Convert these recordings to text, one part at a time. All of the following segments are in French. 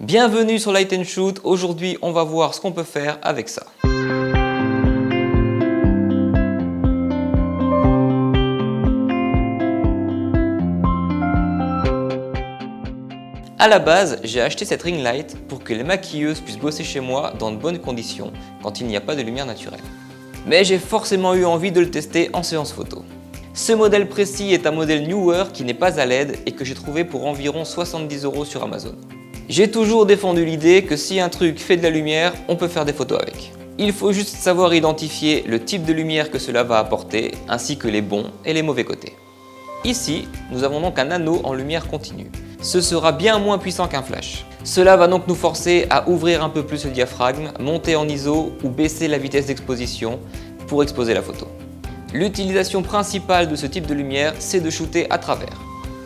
Bienvenue sur Light & Shoot, aujourd'hui on va voir ce qu'on peut faire avec ça. A la base, j'ai acheté cette ring light pour que les maquilleuses puissent bosser chez moi dans de bonnes conditions quand il n'y a pas de lumière naturelle. Mais j'ai forcément eu envie de le tester en séance photo. Ce modèle précis est un modèle Neewer qui n'est pas à LED et que j'ai trouvé pour environ 70 € sur Amazon. J'ai toujours défendu l'idée que si un truc fait de la lumière, on peut faire des photos avec. Il faut juste savoir identifier le type de lumière que cela va apporter, ainsi que les bons et les mauvais côtés. Ici, nous avons donc un anneau en lumière continue. Ce sera bien moins puissant qu'un flash. Cela va donc nous forcer à ouvrir un peu plus le diaphragme, monter en ISO ou baisser la vitesse d'exposition pour exposer la photo. L'utilisation principale de ce type de lumière, c'est de shooter à travers.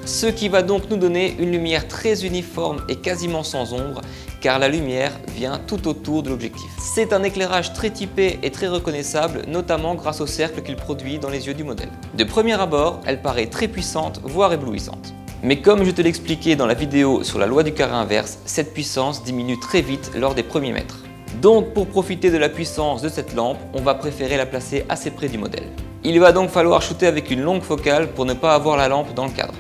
Ce qui va donc nous donner une lumière très uniforme et quasiment sans ombre, car la lumière vient tout autour de l'objectif. C'est un éclairage très typé et très reconnaissable, notamment grâce au cercle qu'il produit dans les yeux du modèle. De premier abord, elle paraît très puissante, voire éblouissante. Mais comme je te l'expliquais dans la vidéo sur la loi du carré inverse, cette puissance diminue très vite lors des premiers mètres. Donc pour profiter de la puissance de cette lampe, on va préférer la placer assez près du modèle. Il va donc falloir shooter avec une longue focale pour ne pas avoir la lampe dans le cadre.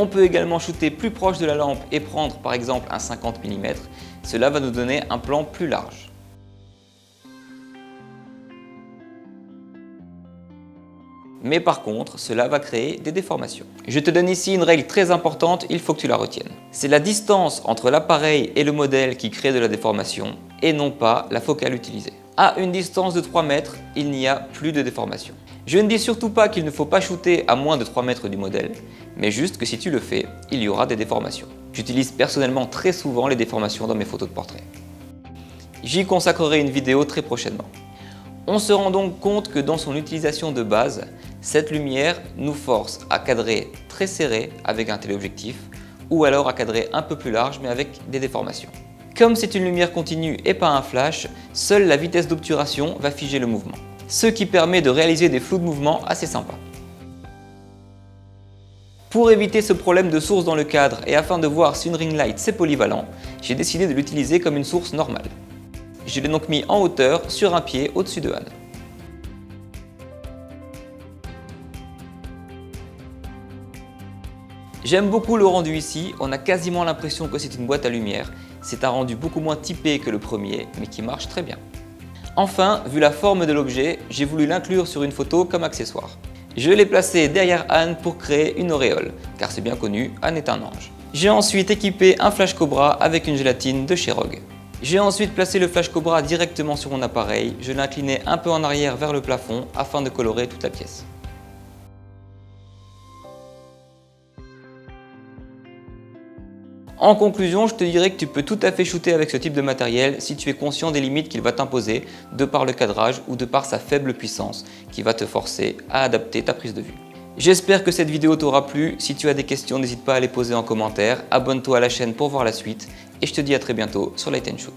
On peut également shooter plus proche de la lampe et prendre par exemple un 50 mm. Cela va nous donner un plan plus large. Mais par contre, cela va créer des déformations. Je te donne ici une règle très importante, il faut que tu la retiennes. C'est la distance entre l'appareil et le modèle qui crée de la déformation et non pas la focale utilisée. À une distance de 3 mètres, il n'y a plus de déformation. Je ne dis surtout pas qu'il ne faut pas shooter à moins de 3 mètres du modèle, mais juste que si tu le fais, il y aura des déformations. J'utilise personnellement très souvent les déformations dans mes photos de portrait. J'y consacrerai une vidéo très prochainement. On se rend donc compte que dans son utilisation de base, cette lumière nous force à cadrer très serré avec un téléobjectif ou alors à cadrer un peu plus large mais avec des déformations. Comme c'est une lumière continue et pas un flash, seule la vitesse d'obturation va figer le mouvement, ce qui permet de réaliser des flous de mouvement assez sympas. Pour éviter ce problème de source dans le cadre et afin de voir si une ring light c'est polyvalent, j'ai décidé de l'utiliser comme une source normale. Je l'ai donc mis en hauteur sur un pied au-dessus de Anne. J'aime beaucoup le rendu ici, on a quasiment l'impression que c'est une boîte à lumière. C'est un rendu beaucoup moins typé que le premier, mais qui marche très bien. Enfin, vu la forme de l'objet, j'ai voulu l'inclure sur une photo comme accessoire. Je l'ai placé derrière Anne pour créer une auréole, car c'est bien connu, Anne est un ange. J'ai ensuite équipé un flash Cobra avec une gélatine de chez Rogue. J'ai ensuite placé le flash Cobra directement sur mon appareil, je l'ai incliné un peu en arrière vers le plafond afin de colorer toute la pièce. En conclusion, je te dirais que tu peux tout à fait shooter avec ce type de matériel si tu es conscient des limites qu'il va t'imposer de par le cadrage ou de par sa faible puissance qui va te forcer à adapter ta prise de vue. J'espère que cette vidéo t'aura plu. Si tu as des questions, n'hésite pas à les poser en commentaire. Abonne-toi à la chaîne pour voir la suite et je te dis à très bientôt sur Light & Shoot.